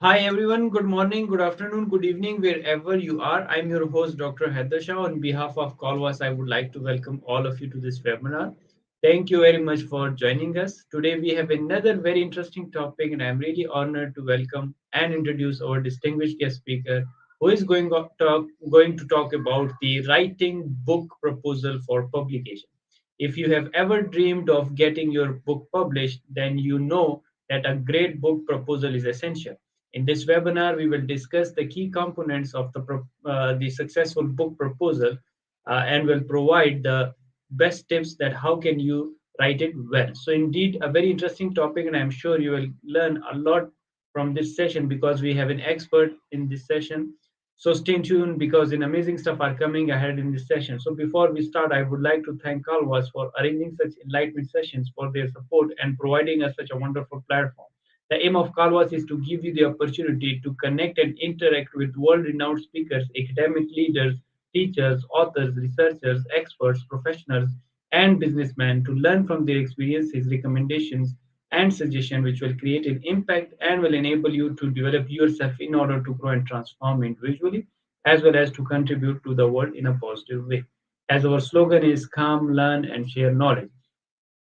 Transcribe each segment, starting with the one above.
Hi everyone, good morning, good afternoon, good evening, wherever you are. I'm your host, Dr. Haider Shah. On behalf of Colvas, I would like to welcome all of you to this webinar. Thank you very much for joining us. Today we have another very interesting topic, and I'm really honored to welcome and introduce our distinguished guest speaker, who is going to talk about the writing book proposal for publication. If you have ever dreamed of getting your book published, then you know that a great book proposal is essential. In this webinar, we will discuss the key components of the successful book proposal and will provide the best tips that how can you write it well. So indeed, a very interesting topic, and I'm sure you will learn a lot from this session because we have an expert in this session. So stay tuned because in amazing stuff are coming ahead in this session. So before we start, I would like to thank Calvas for arranging such enlightenment sessions for their support and providing us such a wonderful platform. The aim of Calvas is to give you the opportunity to connect and interact with world renowned speakers, academic leaders, teachers, authors, researchers, experts, professionals, and businessmen to learn from their experiences, recommendations, and suggestions, which will create an impact and will enable you to develop yourself in order to grow and transform individually, as well as to contribute to the world in a positive way. As our slogan is calm, learn, and share knowledge.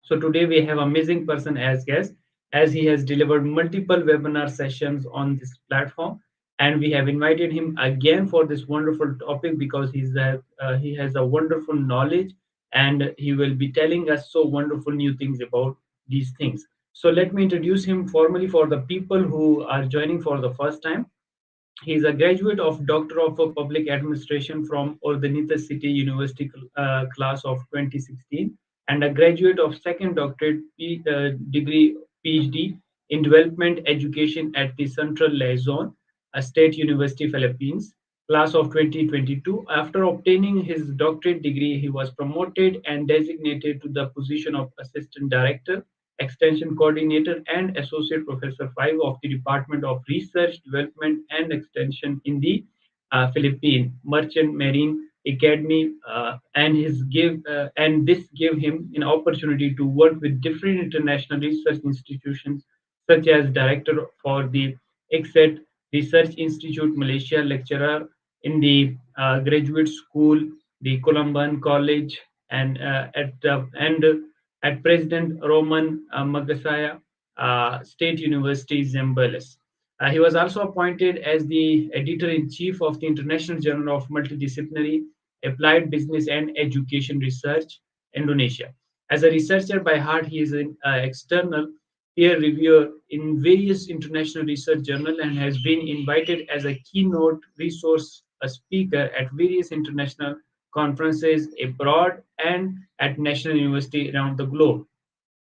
So today we have amazing person as guest, as he has delivered multiple webinar sessions on this platform, and we have invited him again for this wonderful topic because he has a wonderful knowledge, and he will be telling us so wonderful new things about these things. So let me introduce him formally for the people who are joining for the first time. He is a graduate of Doctor of Public Administration from Ordanita City University class of 2016 and a graduate of second doctorate degree PhD in Development Education at the Central Luzon, a State University, Philippines, class of 2022. After obtaining his doctorate degree, he was promoted and designated to the position of Assistant Director, Extension Coordinator, and Associate Professor 5 of the Department of Research, Development, and Extension in the Philippine Merchant Marine Academy, and this gave him an opportunity to work with different international research institutions, such as director for the ICSET Research Institute Malaysia, lecturer in the graduate school, the Columban College, and at President Roman Magasaya State University, Zambales. He was also appointed as the editor in chief of the International Journal of Multidisciplinary Applied Business and Education Research, Indonesia. As a researcher by heart, he is an external peer reviewer in various international research journals and has been invited as a keynote resource a speaker at various international conferences abroad and at national university around the globe.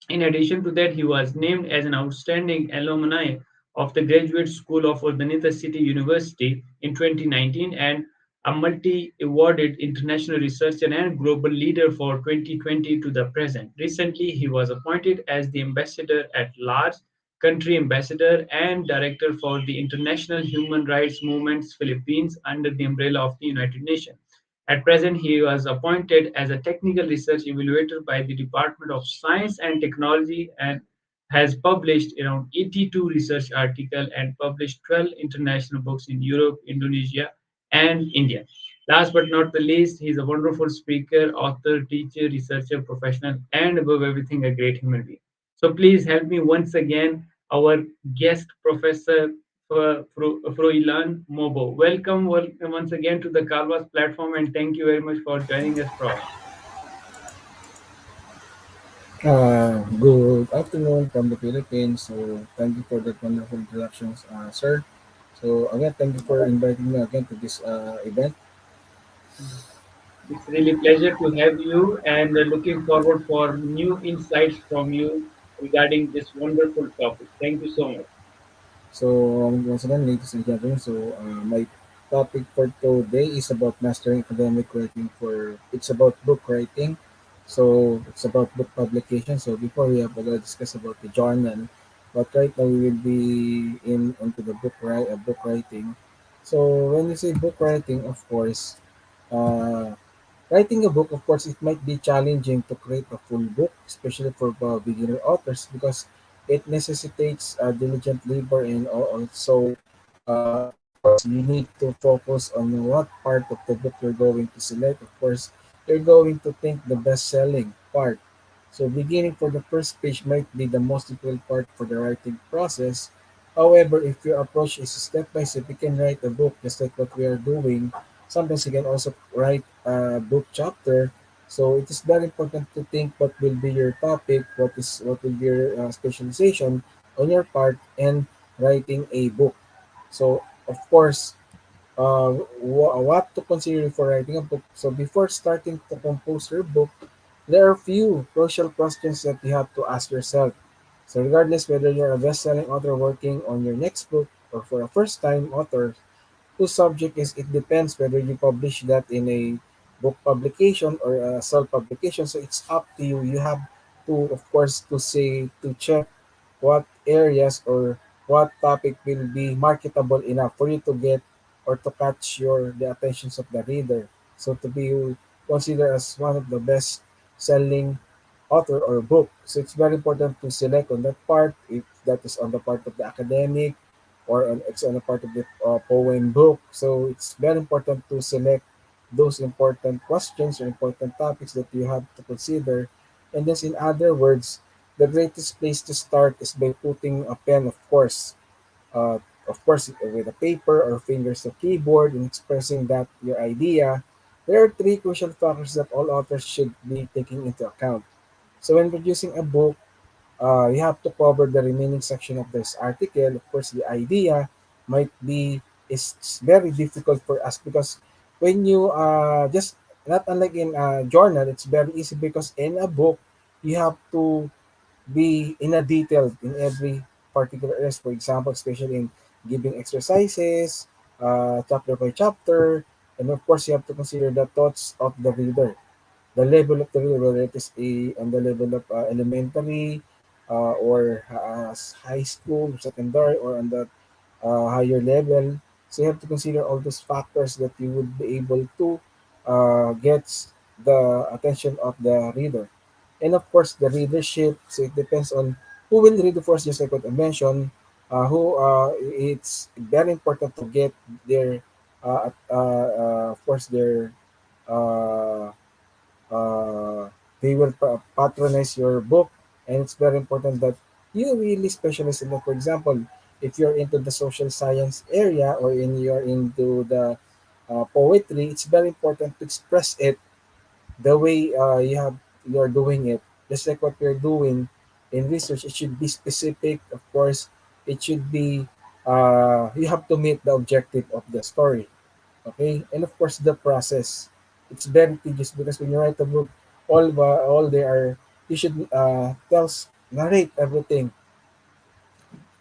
In addition to that, he was named as an outstanding alumni of the Graduate School of Urdaneta City University in 2019 and a multi-awarded international researcher and global leader for 2020 to the present. Recently, he was appointed as the ambassador at large, country ambassador, and director for the International Human Rights Movements Philippines under the umbrella of the United Nations. At present, he was appointed as a technical research evaluator by the Department of Science and Technology and has published around 82 research articles and published 12 international books in Europe, Indonesia, and India. Last but not the least, he's a wonderful speaker, author, teacher, researcher, professional, and above everything, a great human being. So please help me once again, our guest professor FROILAN MOBO. Welcome once again to the Calvas platform, and thank you very much for joining us, Prof. Good afternoon from the Philippines. So thank you for that wonderful introductions, sir. So again, thank you for inviting me again to this event. It's really pleasure to have you, and looking forward for new insights from you regarding this wonderful topic. Thank you so much. So once again, ladies and gentlemen, my topic for today is about mastering academic writing. For it's about book writing. So it's about book publication. So before we have discuss about the journal, but right now we will be in onto the book writing. So when you say book writing, of course, uh, writing a book, of course, it might be challenging to create a full book, especially for beginner authors, because It necessitates diligent labor, and also, of course, you need to focus on what part of the book you're going to select. Of course, you're going to think the best-selling part. So beginning for the first page might be the most difficult part for the writing process. However, if your approach is step by step, you can write a book just like what we are doing. Sometimes you can also write a book chapter. So it is very important to think what will be your topic, what will be your specialization on your part, and writing a book. So of course, what to consider for writing a book. So before starting to compose your book, there are few crucial questions that you have to ask yourself. So regardless whether you're a best-selling author working on your next book or for a first-time author whose subject is it depends whether you publish that in a book publication or a self-publication. So it's up to you. You have to, of course, to check what areas or what topic will be marketable enough for you to get or to catch the attentions of the reader. So to be considered as one of the best selling author or book. So it's very important to select on that part if that is on the part of the academic or it's on the part of the poem book. So it's very important to select those important questions or important topics that you have to consider. And then in other words, the greatest place to start is by putting a pen, uh, of course, with a paper or fingers to keyboard and expressing that your idea. There are three crucial factors that all authors should be taking into account. So when producing a book, you have to cover the remaining section of this article. Of course, the idea might be is very difficult for us because when you just not unlike in a journal, it's very easy because in a book you have to be in a detail in every particular area. For example, especially in giving exercises, chapter by chapter, and of course you have to consider the thoughts of the reader, the level of the reader, whether it is on the level of elementary or high school, secondary, or on the higher level. So you have to consider all those factors that you would be able to get the attention of the reader. And of course, the readership, so it depends on who will read the first, just like what I mentioned, who it's very important to get their, of course, their uh, uh, they will patronize your book, and it's very important that you really specialize in that. For example, if you're into the social science area or you're into the poetry, it's very important to express it the way you're doing it, just like what you're doing in research. It should be specific, of course. It should be you have to meet the objective of the story. Okay, and of course the process. It's very tedious because when you write a book, all they are, you should narrate everything,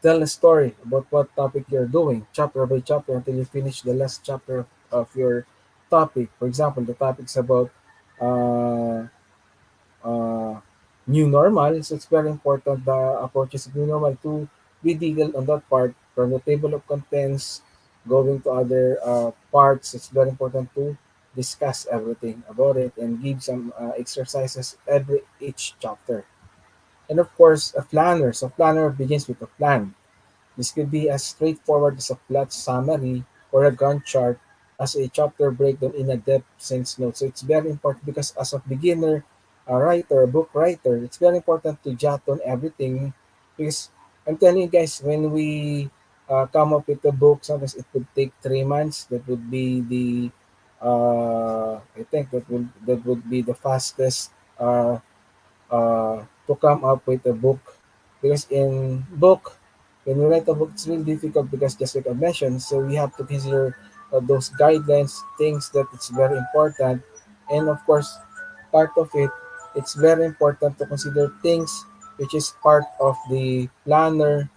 tell a story about what topic you're doing, chapter by chapter until you finish the last chapter of your topic. For example, the topic's about uh, uh, new normal. So it's very important the approaches of new normal to be detailed on that part from the table of contents going to other parts. It's very important to discuss everything about it and give some exercises every each chapter. And of course, a planner. So planner begins with a plan. This could be as straightforward as a plot summary or a Gantt chart as a chapter breakdown in a depth sense note. So it's very important because as a beginner, a writer, a book writer, it's very important to jot on everything because I'm telling you guys, when we come up with a book, sometimes it would take 3 months. That would be the I think that would be the fastest to come up with a book, because in book when you write a book it's really difficult because just like I mentioned, so we have to consider those guidelines, things that it's very important. And of course, part of it, it's very important to consider things which is part of the planner,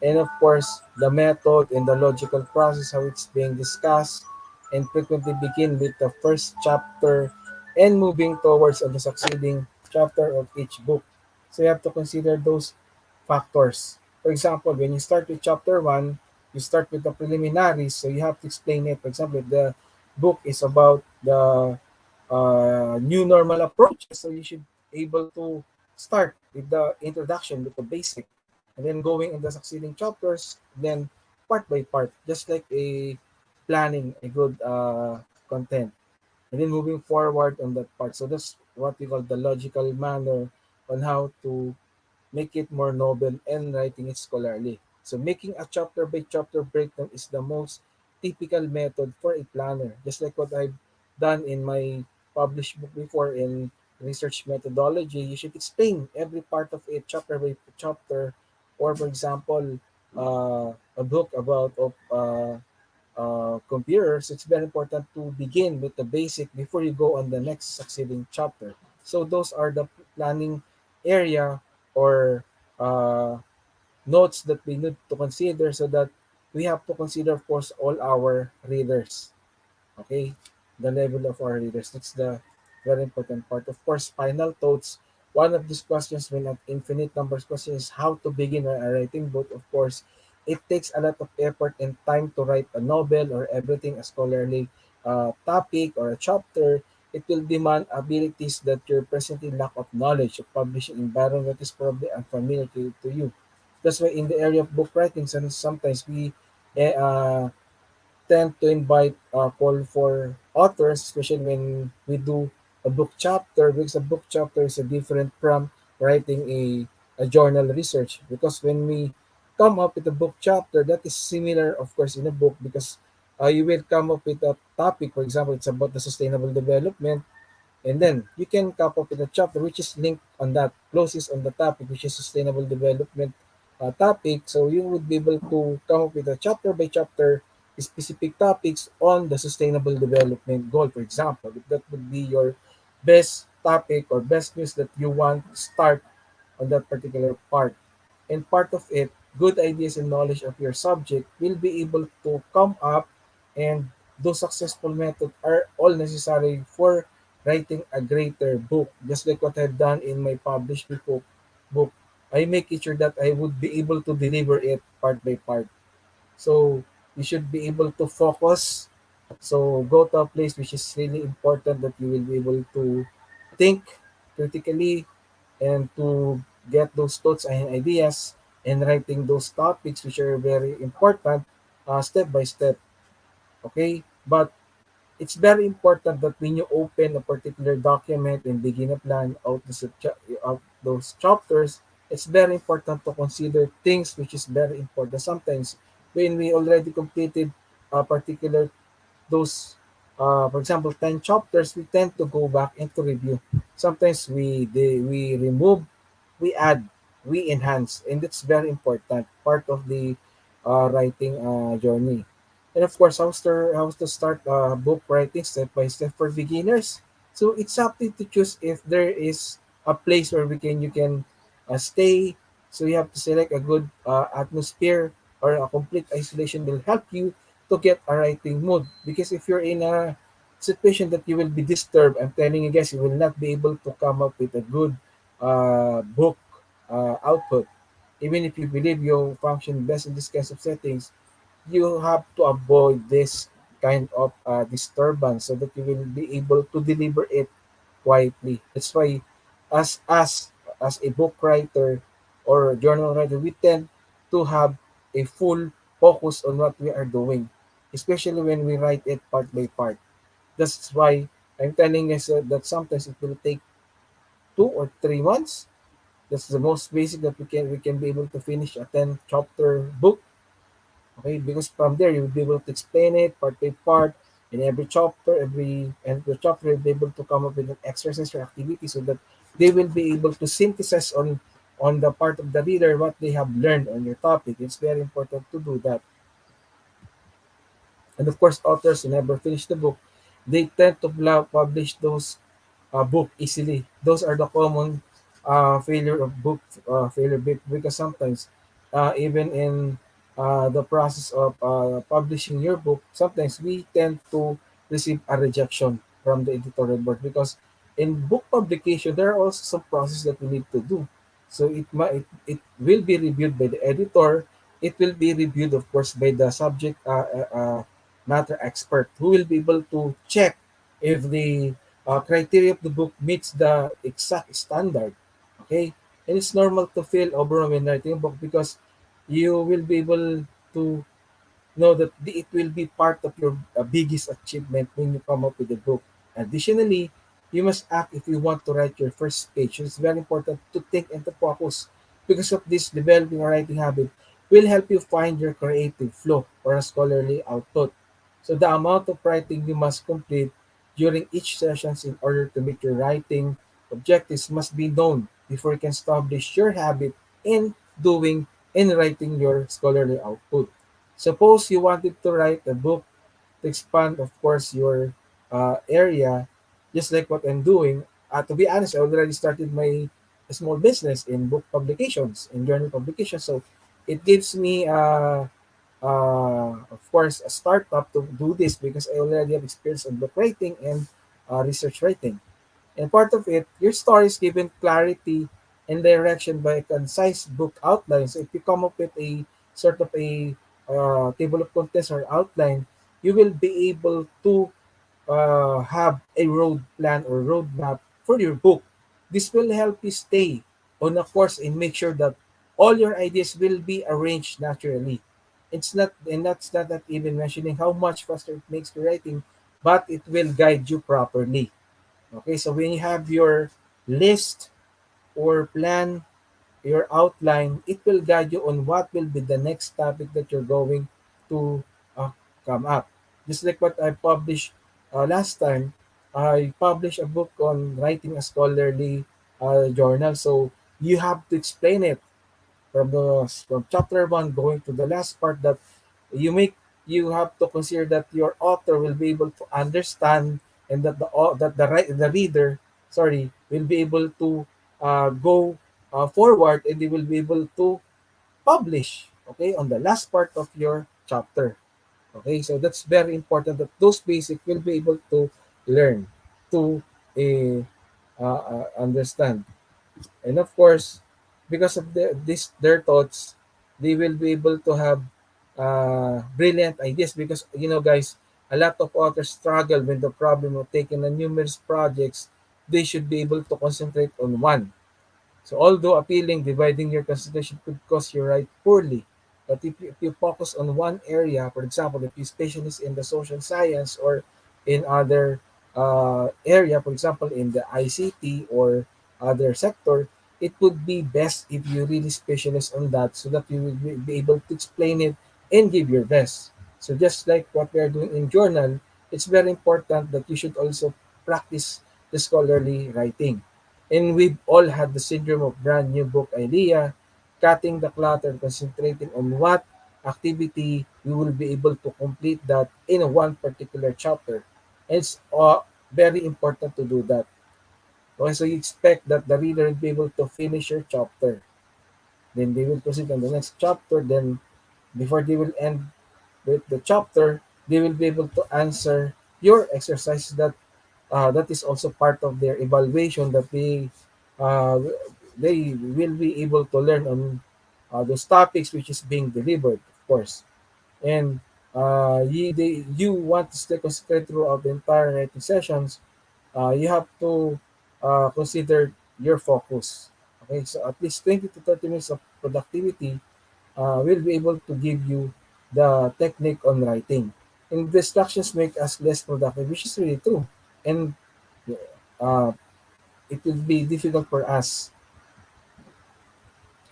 and of course the method and the logical process how it's being discussed, and frequently begin with the first chapter and moving towards on the succeeding chapter of each book. So you have to consider those factors. For example, when you start with chapter 1, you start with the preliminaries, so you have to explain it. For example, if the book is about the new normal approaches, so you should able to start with the introduction, with the basic. and then going in the succeeding chapters, then part by part, just like a planning a good content, and then moving forward on that part. So that's what we call the logical manner on how to make it more novel and writing it scholarly. So making a chapter by chapter breakdown is the most typical method for a planner, just like what I've done in my published book before in research methodology. You should explain every part of it chapter by chapter, or for example, a book about computers, it's very important to begin with the basic before you go on the next succeeding chapter. So those are the planning area or uh, notes that we need to consider, so that we have to consider, of course, all our readers. Okay, the level of our readers. That's the very important part. Of course, final thoughts. One of these questions, when an infinite numbers question, is how to begin a writing book. Of course, it takes a lot of effort and time to write a novel or everything, a scholarly topic or a chapter. It will demand abilities that you're presently lack of knowledge of publishing environment is probably unfamiliar to you. That's why in the area of book writing, sometimes we eh, uh, tend to invite call for authors, especially when we do a book chapter, because a book chapter is a different from writing a journal research. Because when we come up with a book chapter, that is similar, of course, in a book, because you will come up with a topic. For example, it's about the sustainable development, and then you can come up with a chapter which is linked on that, closest on the topic, which is sustainable development topic. So you would be able to come up with a chapter by chapter specific topics on the sustainable development goal, for example. If that would be your best topic or best news that you want to start on that particular part. And part of it, good ideas and knowledge of your subject will be able to come up, and those successful methods are all necessary for writing a greater book. Just like what I've done in my published book, I make it sure that I would be able to deliver it part by part. So you should be able to focus. So go to a place which is really important, that you will be able to think critically and to get those thoughts and ideas, and writing those topics which are very important step by step. Okay, but it's very important that when you open a particular document and begin a plan out those chapters, it's very important to consider things which is very important. Sometimes when we already completed a particular those for example 10 chapters, we tend to go back and to review. Sometimes we remove, we add, we enhance, and that's very important part of the writing journey. And of course, how to start book writing step by step for beginners. So it's up to you to choose if there is a place where we can you can stay. So you have to select a good atmosphere, or a complete isolation will help you to get a writing mood. Because if you're in a situation that you will be disturbed, I'm telling you guys, you will not be able to come up with a good book output. Even if you believe you function best in this kinds of settings, you have to avoid this kind of disturbance, so that you will be able to deliver it quietly. That's why, as a book writer or journal writer, we tend to have a full focus on what we are doing, especially when we write it part by part. That's why I'm telling us that sometimes it will take 2 or 3 months. That's the most basic that we can be able to finish a 10 chapter book. Okay, because from there you will be able to explain it part by part. In every chapter, every and the chapter will be able to come up with an exercise or activity, so that they will be able to synthesize on the part of the reader what they have learned on your topic. It's very important to do that. And of course, authors who never finish the book, they tend to publish those book easily. Those are the common failure of book failure, because sometimes even in the process of publishing your book, sometimes we tend to receive a rejection from the editorial board, because in book publication there are also some process that we need to do. So it will be reviewed by the editor. It will be reviewed, of course, by the subject matter expert, who will be able to check if the criteria of the book meets the exact standard. Okay, And it's normal to feel overwhelmed when writing a book because you will be able to know that it will be part of your biggest achievement when you come up with a book. Additionally, you must act if you want to write your first page. It's very important to think and to focus. Because of this, developing a writing habit will help you find your creative flow or a scholarly output. So the amount of writing you must complete during each sessions in order to meet your writing objectives must be known before you can establish your habit in doing and writing your scholarly output. Suppose you wanted to write a book to expand, of course, your area, just like what I'm doing. To be honest, I already started my small business in book publications, in journal publications. So it gives me, of course, a startup to do this because I already have experience in book writing and research writing. And part of it, your story is given clarity and direction by a concise book outline. So if you come up with a sort of a table of contents or outline, you will be able to have a road plan or roadmap for your book. This will help you stay on a course and make sure that all your ideas will be arranged naturally. It's not, and that's not even mentioning how much faster it makes the writing, but it will guide you properly. Okay, so when you have your list or plan, your outline, it will guide you on what will be the next topic that you're going to come up. Just like what I published last time, I published a book on writing a scholarly journal. So you have to explain it from chapter one going to the last part that you make you have to consider that your author will be able to understand and that the reader will be able to go forward and they will be able to publish on the last part of your chapter. Okay, so that's very important that those basic will be able to learn to understand. And of course, because of their thoughts, they will be able to have brilliant ideas. Because guys, a lot of authors struggle with the problem of taking on numerous projects. They should be able to concentrate on one. So although appealing, dividing your concentration could cause you write poorly. But if you focus on one area, for example, if you specialize in the social science or in other area, for example, in the ICT or other sector, it would be best if you really specialize on that so that you will be able to explain it and give your best. So just like what we are doing in journal, it's very important that you should also practice the scholarly writing. And we've all had the syndrome of brand new book idea, cutting the clutter and concentrating on what activity we will be able to complete that in one particular chapter. And it's very important to do that. Okay, so you expect that the reader will be able to finish your chapter. Then they will proceed on the next chapter. Then before they will end with the chapter, they will be able to answer your exercises that is also part of their evaluation that uh, they will be able to learn on those topics which is being delivered, of course. And you want to stay concentrated throughout the entire writing sessions, you have to consider your focus. Okay, so at least 20 to 30 minutes of productivity will be able to give you the technique on writing. And distractions make us less productive, which is really true. And uh, it will be difficult for us.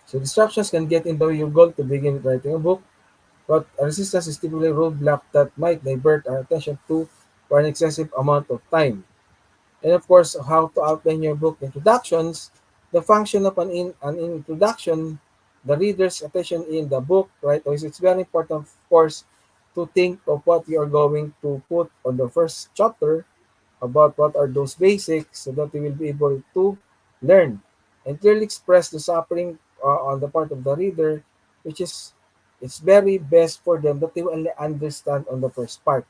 So distractions can get in the way of your goal to begin writing a book, but resistance is typically a roadblock that might divert our attention to for an excessive amount of time. And of course, how to outline your book introductions, the function of an introduction, the reader's attention in the book, right? So it's very important, of course, to think of what you are going to put on the first chapter about what are those basics so that they will be able to learn and clearly express the suffering on the part of the reader, which is it's very best for them that they will only understand on the first part.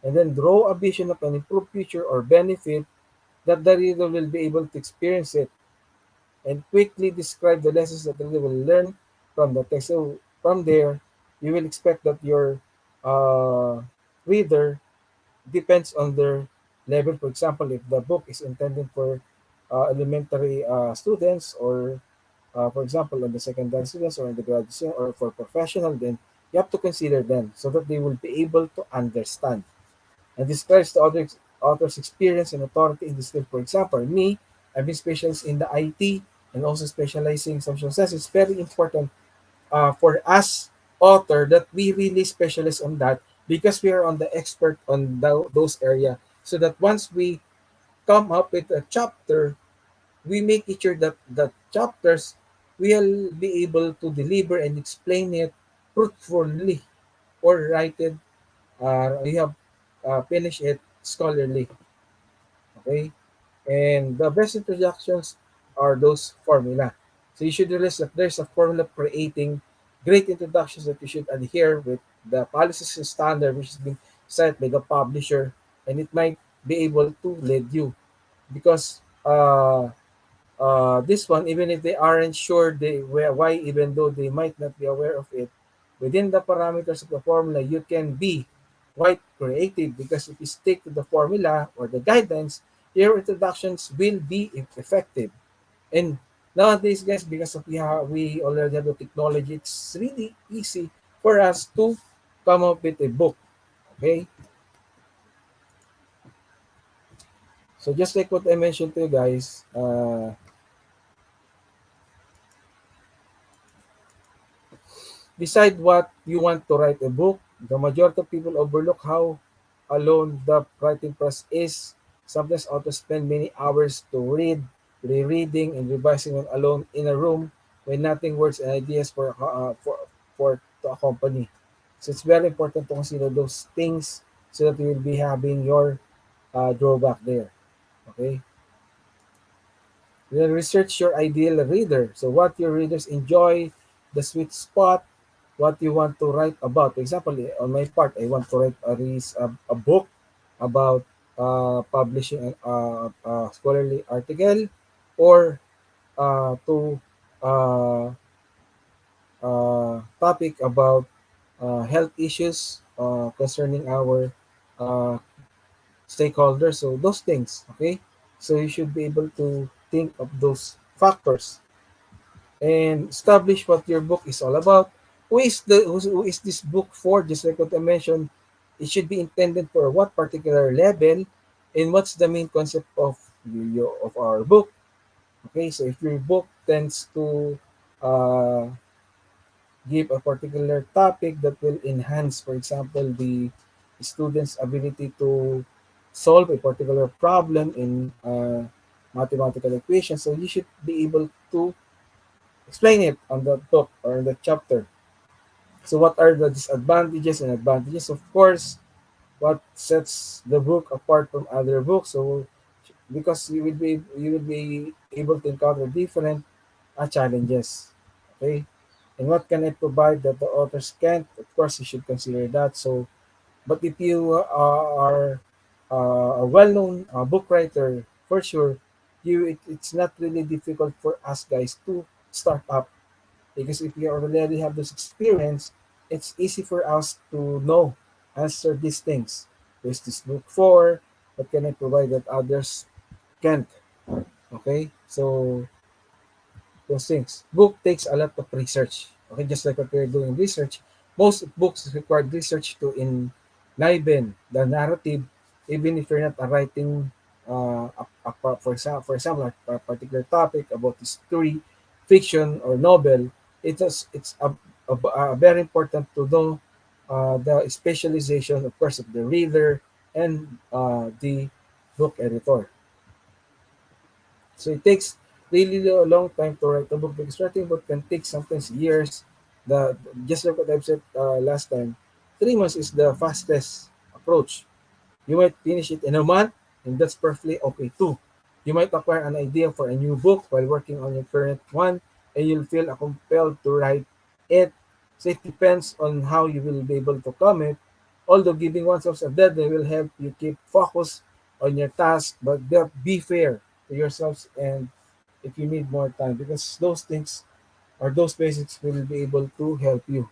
And then draw a vision of an improved future or benefit that the reader will be able to experience it and quickly describe the lessons that the reader will learn from the text. So from there, you will expect that your uh, reader depends on their level. For example, if the book is intended for elementary students or For example, on the secondary students or in the graduate student or for professional, then you have to consider them so that they will be able to understand and describes the author's experience and authority in the field. For example, me, I've been specialized in the IT and also specializing in social science. It's very important for us author that we really specialize on that because we are on the expert on those area. So that once we come up with a chapter, we make it sure that the chapters will be able to deliver and explain it truthfully or write it. We have finished it scholarly. Okay, and the best introductions are those formula. So you should realize that there's a formula creating great introductions that you should adhere with the policies and standard which is being set by the publisher, and it might be able to lead you because this one, even if they aren't sure why, even though they might not be aware of it, within the parameters of the formula, you can be quite creative because if you stick to the formula or the guidelines, your introductions will be effective. And nowadays, guys, because of we already have the technology, it's really easy for us to come up with a book. Okay, so just like what I mentioned to you guys, decide what you want to write a book. The majority of people overlook how alone the writing process is. Sometimes authors spend many hours to read, rereading, and revising when alone in a room when nothing works and ideas for to accompany. So it's very important to consider those things so that you will be having your drawback there. Okay. Then research your ideal reader. So what your readers enjoy, the sweet spot, what you want to write about. For example, on my part, I want to write a book about publishing a scholarly article or to uh, topic about health issues concerning our uh, stakeholders. So those things, okay? So you should be able to think of those factors and establish what your book is all about. Who is this book for? Just like what I mentioned, it should be intended for what particular level, and what's the main concept of of our book. Okay, so if your book tends to uh, give a particular topic that will enhance, for example, the student's ability to solve a particular problem in mathematical equation, so you should be able to explain it on the book or in the chapter. So, what are the disadvantages and advantages? Of course, what sets the book apart from other books? So, because you will be able to encounter different challenges. Okay, and what can I provide that the authors can't? Of course, you should consider that. So, but if you are a well-known book writer, for sure, it's not really difficult for us guys to start up because if we already have this experience, it's easy for us to know, answer these things. There's this book for, what can I provide that others can't? Okay, so those things. Book takes a lot of research. Okay, just like what we're doing research, most books require research to enliven the narrative, even if you're not writing, for example, a particular topic about history, fiction, or novel. It's very important to know the specialization, of course, of the reader and the book editor. So it takes really a long time to write a book because writing a book can take sometimes years. The just like what I've said last time, 3 months is the fastest approach. You might finish it in a month, and that's perfectly okay too. You might acquire an idea for a new book while working on your current one, and you'll feel compelled to write it. So it depends on how you will be able to commit. Although giving oneself a deadline will help you keep focus on your task, but be fair to yourselves and if you need more time because those things or those basics will be able to help you.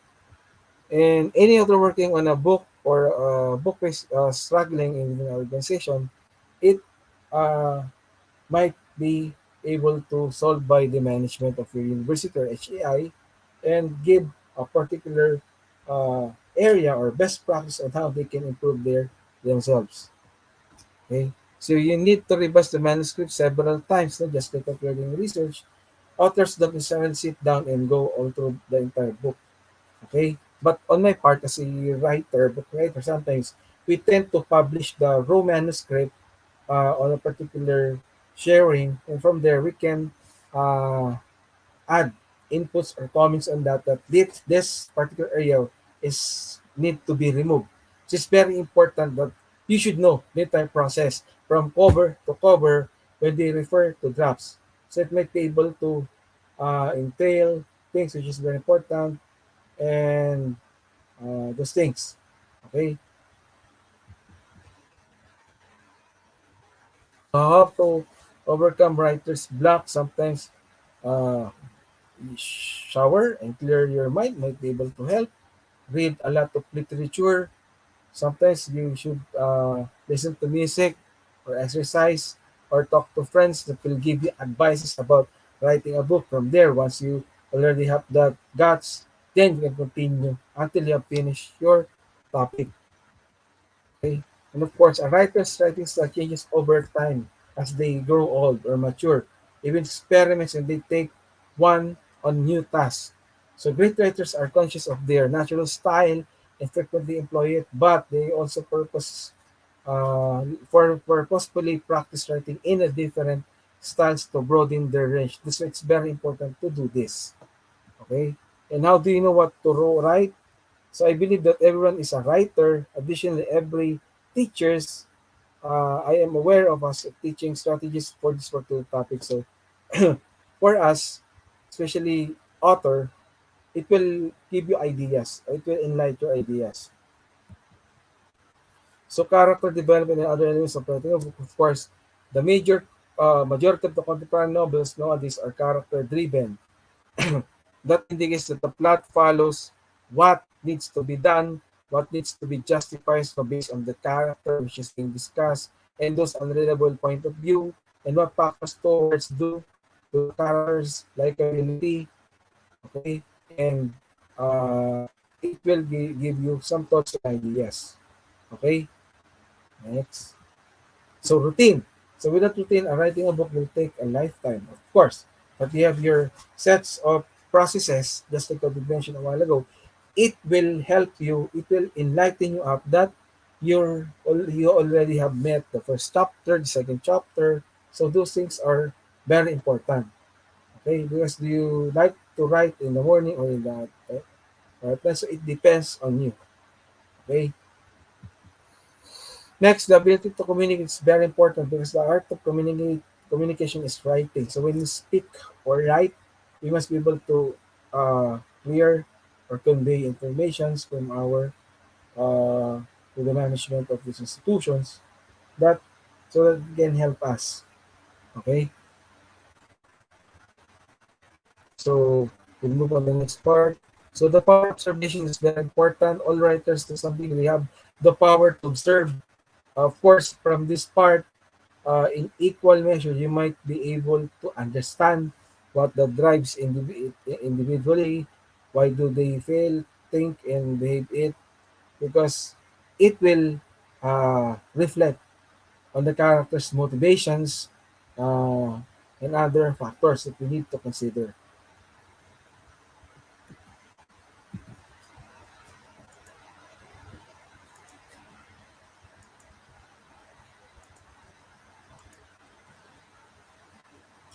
And any other working on a book or book based struggling in an organization, it uh, might be able to solve by the management of your university or HAI and give a particular area or best practice on how they can improve themselves. Okay, so you need to revise the manuscript several times, not just like uploading research. Authors don't necessarily sit down and go all through the entire book. Okay, but on my part as a writer, book writer, sometimes we tend to publish the raw manuscript on a particular sharing, and from there we can uh, add inputs or comments on that this particular area is need to be removed. So it's very important that you should know the entire process from cover to cover when they refer to drafts. So it might be able to entail things which is very important and those things. Okay, how to overcome writer's block? Sometimes uh, shower and clear your mind might be able to help. Read a lot of literature. Sometimes you should listen to music or exercise or talk to friends that will give you advices about writing a book. From there, once you already have that guts, then you can continue until you have finished your topic. Okay? And of course, a writer's writing style changes over time as they grow old or mature. Even experiments and they take one on new tasks. So great writers are conscious of their natural style and frequently employ it, but they also purposefully practice writing in a different styles to broaden their range. This it's very important to do this. Okay. And how do you know what to write? So I believe that everyone is a writer. Additionally, every teachers, I am aware of us teaching strategies for this particular topic. So for us, especially author, it will give you ideas. It will enlighten your ideas. So character development and other elements of writing, of course, the majority of the contemporary novels nowadays are character driven. That indicates that the plot follows what needs to be done, what needs to be justified so based on the character which is being discussed, and those unreadable point of view, and what factors towards do to the characters' likability, okay, and it will give you some thoughts and ideas. Okay, next. So routine. So without routine, writing a book will take a lifetime, of course. But you have your sets of processes, just like we mentioned a while ago. It will help you. It will enlighten you up that you already have met the first chapter, the second chapter. So those things are very important. Okay, because do you like to write in the morning or in the so it depends on you. Okay. Next, the ability to communicate is very important because the art of communication is writing. So when you speak or write, we must be able to clear or convey informations from our to the management of these institutions that so that it can help us. Okay, so we'll move on to the next part. So the power of observation is very important. All writers do something. We have the power to observe. Of course, from this part, in equal measure, you might be able to understand what that drives individually, why do they feel, think, and behave it, because it will reflect on the character's motivations and other factors that we need to consider.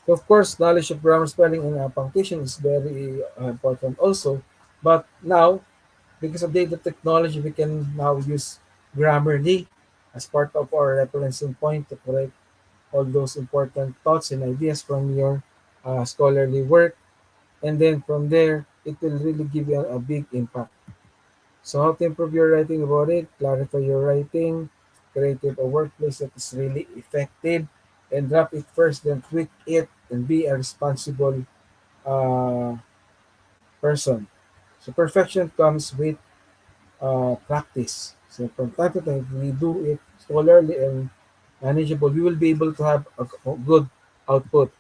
So of course, knowledge of grammar, spelling, and punctuation is very important also. But now, because of data technology, we can now use Grammarly as part of our referencing point to correct all those important thoughts and ideas from your scholarly work. And then from there, it will really give you a big impact. So how to improve your writing about it, clarify your writing, create a workplace that is really effective, and drop it first, then tweak it, and be a responsible uh, person. So perfection comes with practice. So from time to time, if we do it scholarly and manageable, we will be able to have a good output.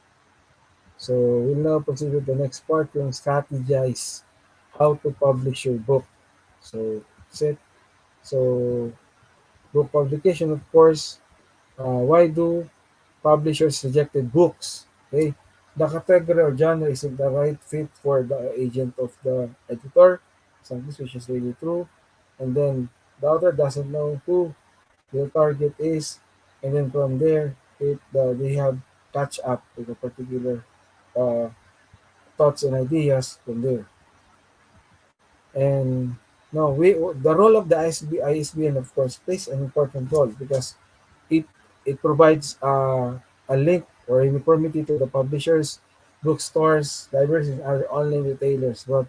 So we'll now proceed with the next part, yung strategize how to publish your book. So that's it. So book publication, of course. Why do publishers rejected books? Okay, the category or genre isn't the right fit for the agent of the editor. Something which is really true. And then the author doesn't know who their target is, and then from there, they have catch up with a particular uh, thoughts and ideas from there. And no, the role of the ISBN of course plays an important role because it it provides a link or uniformity to the publishers, bookstores, libraries, and other online retailers. But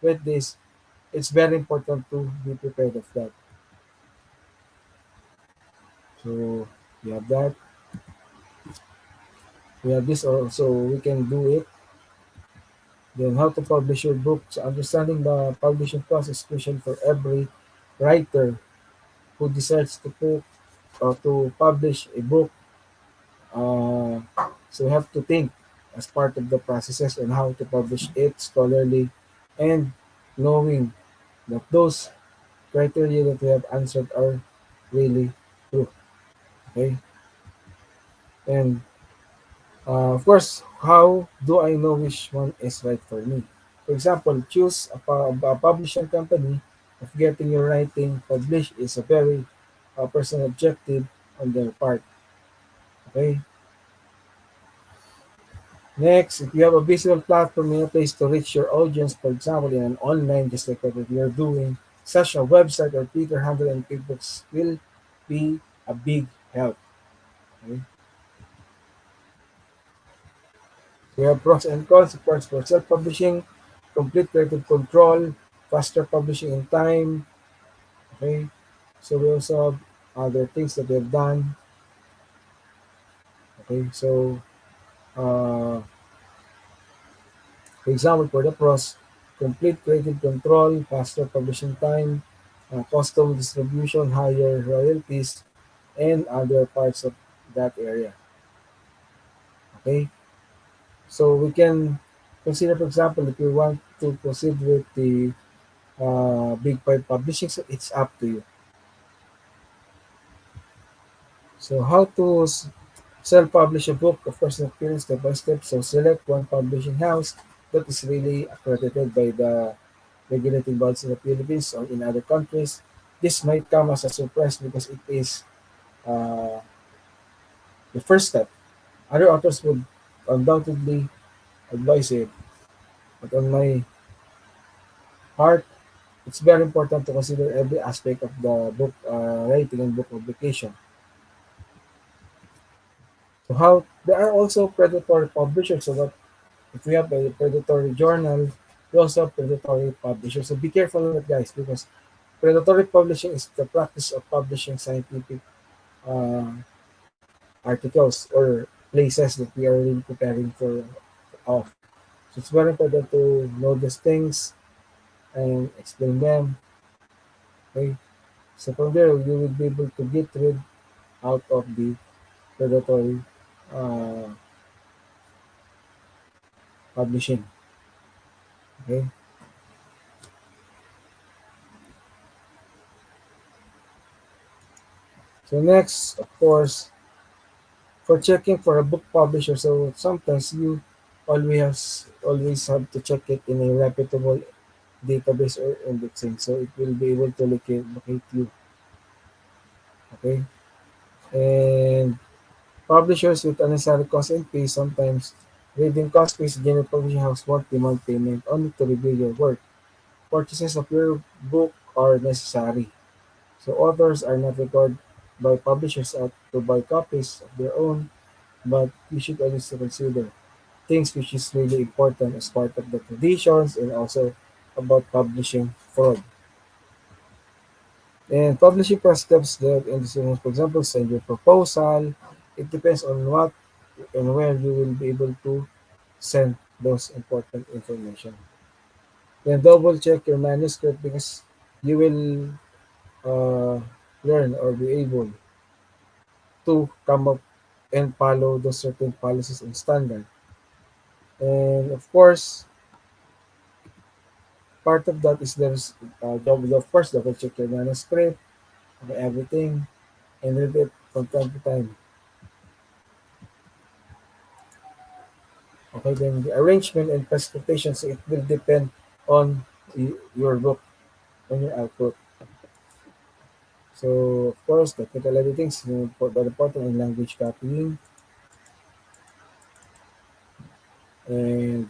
with this, it's very important to be prepared of that. So we have that. We have this also. We can do it. Then how to publish your book. So understanding the publishing process, especially for every writer who decides to publish a book. Uh, so we have to think as part of the processes on how to publish it scholarly and knowing that those criteria that we have answered are really true. Okay. And of course, how do I know which one is right for me? For example, choose a publishing company of getting your writing published is a very personal objective on their part. Okay. Next, if you have a visual platform and a place to reach your audience, for example, in an online, just like what you're doing, such a website or Twitter handle and QuickBooks will be a big help. Okay? We have pros and cons, of course, for self-publishing, complete creative control, faster publishing in time. Okay, so we also have other things that we have done. Okay, so for example, for the pros, complete creative control, faster publishing time, custom distribution, higher royalties, and other parts of that area. Okay, so we can consider, for example, if you want to proceed with the Big Five publishing, so it's up to you. So how to self-publish a book, of course, not clear step by step. So select one publishing house that is really accredited by the regulating bodies in the Philippines or in other countries. This might come as a surprise because it is uh, the first step. Other authors would undoubtedly advise it, but on my part, it's very important to consider every aspect of the book writing and book publication. So how there are also predatory publishers. So that if we have a predatory journal, we also have predatory publishers. So be careful of that, guys, because predatory publishing is the practice of publishing scientific uh, articles or places that we are really preparing for off. So it's very important to know these things and explain them. Okay. So from there, you will be able to get rid out of the predatory uh, publishing. Okay. So next, of course, for checking for a book publisher, so sometimes you always have to check it in a reputable database or indexing, so it will be able to locate you. Okay, and publishers with unnecessary cost and fees sometimes reading cost fees general publishing house won't demand payment only to review your work. Purchases of your book are necessary, so authors are not required by publishers to buy copies of their own, but you should always consider things which is really important as part of the traditions and also about publishing fraud. And publishing process that in this, for example, send your proposal. It depends on what and where you will be able to send those important information. Then double check your manuscript because you will learn or be able to come up and follow the certain policies and standard. And of course, part of that is there's of course double check your manuscript, okay, everything, and read it from time to time. Okay, then the arrangement and presentation, so it will depend on your book, on your output. So of course, technical editing is very important in language copying, and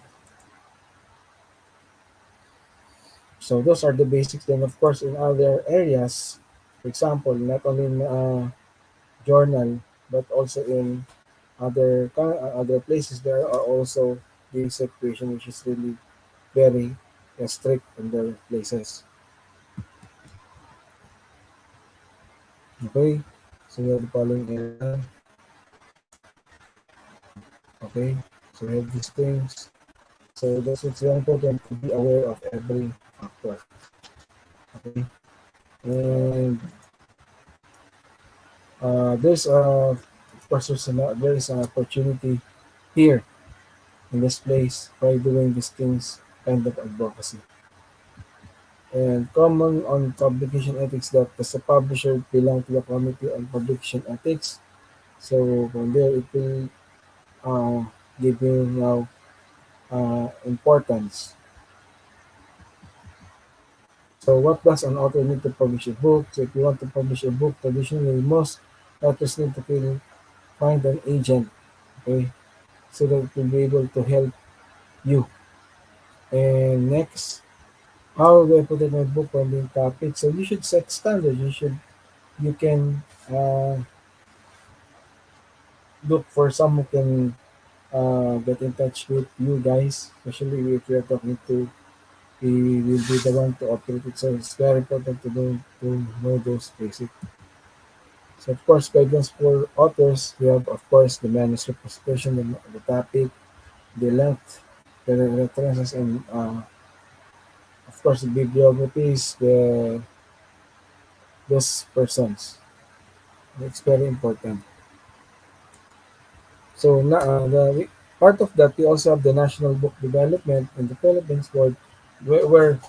so those are the basics. Then of course, in other areas, for example, not only in journal but also in other places, there are also the situation which is really very strict in their places. Okay, so we have the following area. Okay, so we have these things. So that's what's very important to be aware of every factor. Okay, and there's of course there is an opportunity here in this place by doing these things kind of advocacy. And common on publication ethics that as a publisher belong to the Committee on Publication Ethics. So from there it will uh, give you now importance. So what does an author need to publish a book? So if you want to publish a book, traditionally most authors need to find an agent, okay, so that it will be able to help you. And next, how do I put in my book when being copied? So you should set standards. You can look for some who can get in touch with you guys, especially if you're talking to, he will be the one to operate it. So it's very important to know those basic. So of course, guidance for authors, we have of course the manuscript presentation, the topic, the length, the references, and of course the bibliographies, those persons. It's very important. So part of that, we also have the National Book Development in the Philippines Board, where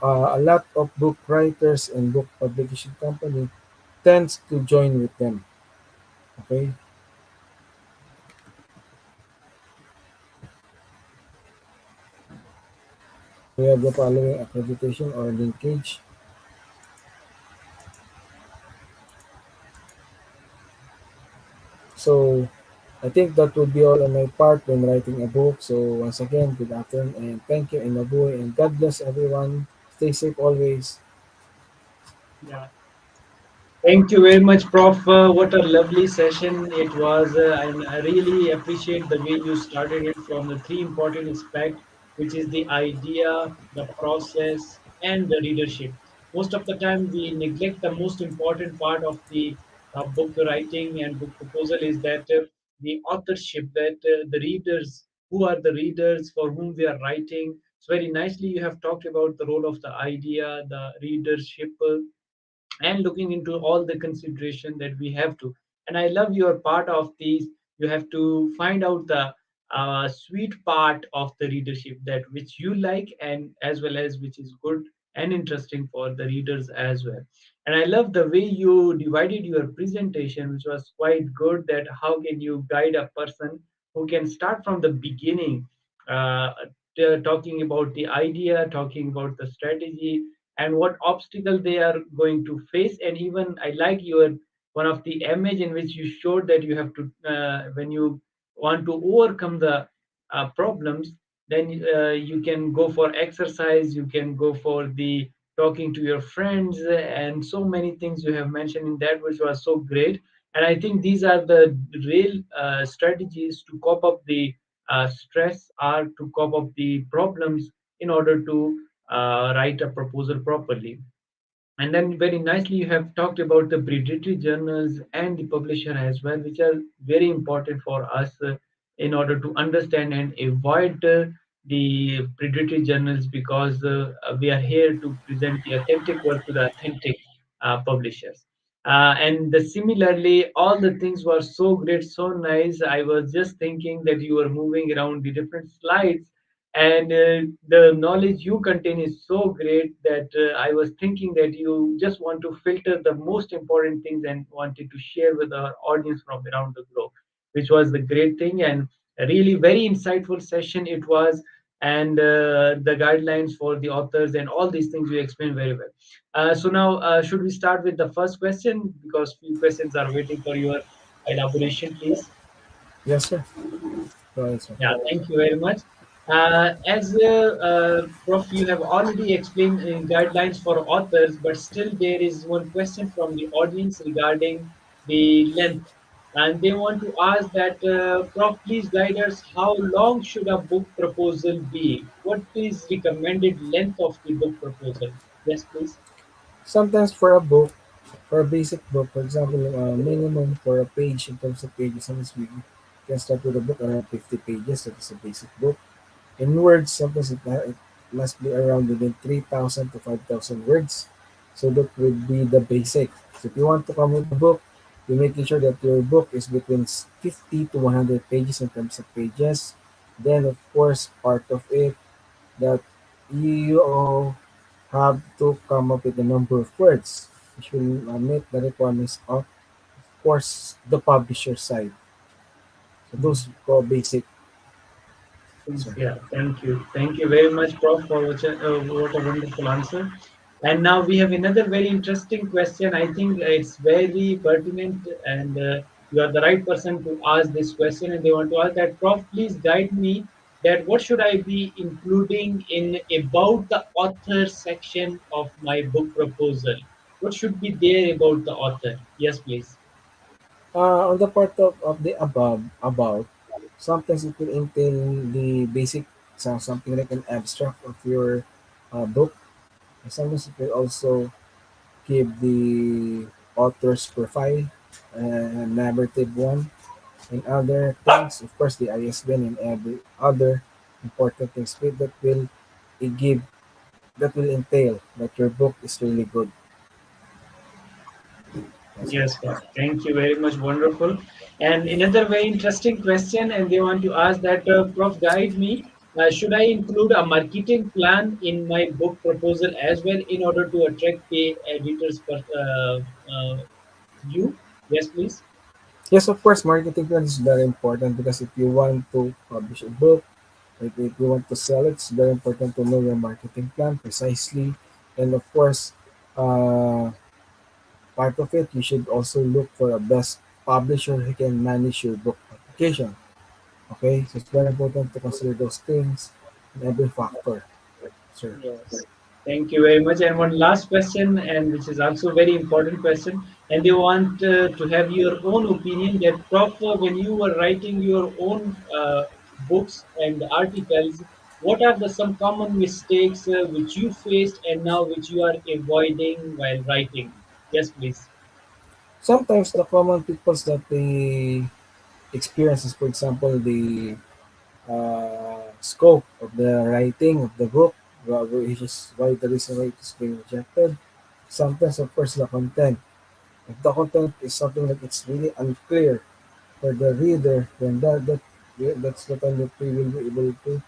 a lot of book writers and book publication company tends to join with them. Okay, we have the following accreditation or linkage. So I think that would be all on my part when writing a book. So once again, good afternoon and thank you and mabuhay and God bless everyone. Stay safe always. Yeah. Thank you very much, Prof. What a lovely session it was, and I really appreciate the way you started it from the three important aspects, which is the idea, the process, and the readership. Most of the time, we neglect the most important part of the book writing and book proposal is that the authorship, that the readers, who are the readers for whom we are writing. So very nicely, you have talked about the role of the idea, the readership. And looking into all the consideration that we have to, and I love your part of these. You have to find out the sweet part of the readership, that which you like, and as well as which is good and interesting for the readers as well. And I love the way you divided your presentation, which was quite good, that how can you guide a person who can start from the beginning, uh, talking about the idea, talking about the strategy, and what obstacle they are going to face. And even I like your one of the image in which you showed that you have to when you want to overcome the problems, then you can go for exercise, you can go for the talking to your friends, and so many things you have mentioned in that, which was so great. And I think these are the real strategies to cope up the stress, or to cope up the problems, in order to write a proposal properly. And then very nicely you have talked about the predatory journals and the publisher as well, which are very important for us in order to understand and avoid the predatory journals, because we are here to present the authentic work to the authentic publishers. And similarly, all the things were so great, so nice. I was just thinking that you were moving around the different slides, and the knowledge you contain is so great that I was thinking that you just want to filter the most important things and wanted to share with our audience from around the globe, which was the great thing and a really very insightful session it was. And the guidelines for the authors and all these things you explained very well. So now, should we start with the first question because few questions are waiting for your elaboration, please? Yes, sir. Go ahead, sir. Yeah, thank you very much. As Prof, you have already explained guidelines for authors, but still there is one question from the audience regarding the length, and they want to ask that Prof, please guide us. How long should a book proposal be? What is recommended length of the book proposal? Yes, please. Sometimes for a book, for a basic book, for example, minimum for a page in terms of pages, sometimes we can start with a book around 50 pages. That is a basic book. In words, sometimes it must be around within 3,000 to 5,000 words. So that would be the basic. So if you want to come with a book, you're making sure that your book is between 50 to 100 pages in terms of pages. Then, of course, part of it that you all have to come up with a number of words which will meet the requirements of course, the publisher side. So those go basic, Yes, sir. yeah, thank you. Thank you very much, Prof, for what a wonderful answer. And now we have another very interesting question. I think it's very pertinent, and you are the right person to ask this question. And they want to ask that, Prof, please guide me that what should I be including in about the author section of my book proposal? What should be there about the author? Yes, please. On the part of the above, about, sometimes it will entail the basic, so something like an abstract of your book. And sometimes it will also give the author's profile, narrative one, and other things. Of course, the ISBN and every other important things that will give that will entail that your book is really good. Yes, sir. Yes, Prof. Thank you very much. Wonderful. And another very interesting question, and they want to ask that, Prof, guide me. Should I include a marketing plan in my book proposal as well in order to attract the editor's view? Yes, please. Yes, of course, marketing plan is very important because if you want to publish a book, if you want to sell it, it's very important to know your marketing plan precisely. And of course, uh, part of it, you should also look for a best publisher who can manage your book publication. Okay, so it's very important to consider those things in every factor, sir. Yes. Thank you very much. And one last question, and which is also very important question, and they want to have your own opinion that Prof, when you were writing your own books and articles, what are the some common mistakes which you faced and now which you are avoiding while writing? Yes, please. Sometimes the common peoples that they experience is, for example, the scope of the writing of the book, which is why the reason why it is being rejected. Sometimes, of course, the content. If the content is something that it's really unclear for the reader, then that's the time that we will be able to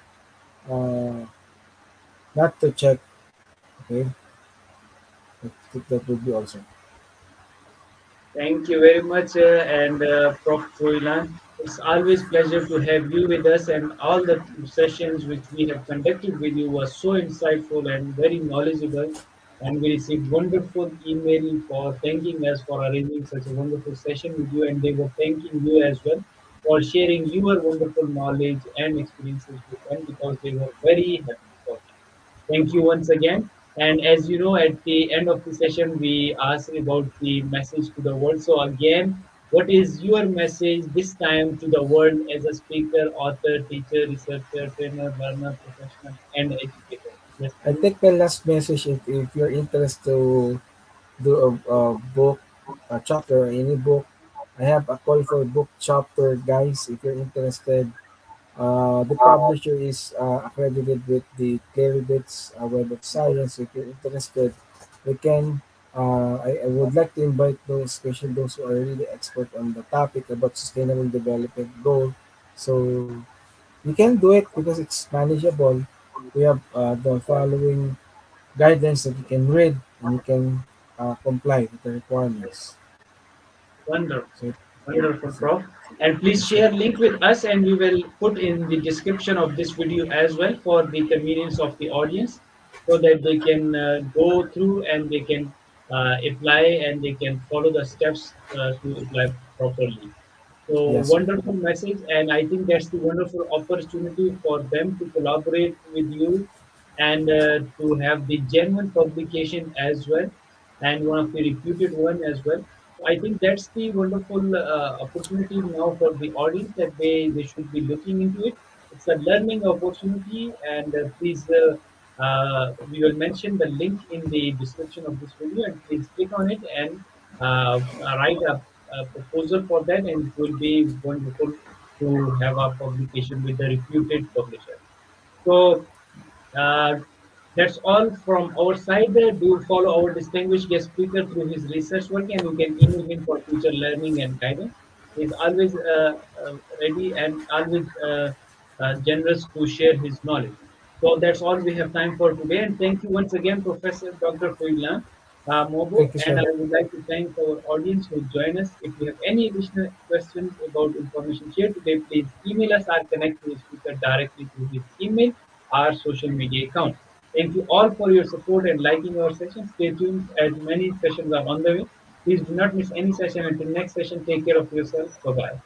not to check. Okay, that would be also. Thank you very much, and Prof. FROILAN. It's always pleasure to have you with us, and all the sessions which we have conducted with you were so insightful and very knowledgeable. And we received wonderful email for thanking us for arranging such a wonderful session with you, and they were thanking you as well for sharing your wonderful knowledge and experiences with them because they were very happy for that. Thank you once again. And as you know, at the end of the session, we ask about the message to the world. So, again, what is your message this time to the world as a speaker, author, teacher, researcher, trainer, learner, professional, and educator? Yes, I please. think my last message, if you're interested to do a book, a chapter, or any book, I have a call for book chapter, guys. If you're interested, the publisher is accredited with the Claribits Web of Science. If you're interested, we can. I would like to invite those, especially those who are really expert on the topic about sustainable development goal. So you can do it because it's manageable. We have the following guidelines that you can read and you can comply with the requirements. Wonderful. So, Wonderful, so Prof. And please yes, sir. share link with us and we will put in the description of this video as well for the convenience of the audience so that they can go through and they can apply and they can follow the steps to apply properly. So Yes, sir. wonderful message, and I think that's the wonderful opportunity for them to collaborate with you and to have the genuine publication as well, and one of the reputed one as well. So I think that's the wonderful opportunity now for the audience that they should be looking into it. It's a learning opportunity, and please. We will mention the link in the description of this video, and please click on it and write a proposal for that, and it will be wonderful to have a publication with the reputed publisher. So uh, that's all from our side. Do follow our distinguished guest speaker through his research work, and you can email him for future learning and guidance. He's always ready and always generous to share his knowledge. So that's all we have time for today. And thank you once again, Professor Dr. FROILAN, MOBO. Thank you, And sir. I would like to thank our audience who join us. If you have any additional questions about information shared today, please email us or connect to the speaker directly through his email, our social media account. Thank you all for your support and liking our session. Stay tuned as many sessions are on the way. Please do not miss any session. Until next session, take care of yourself. Bye bye.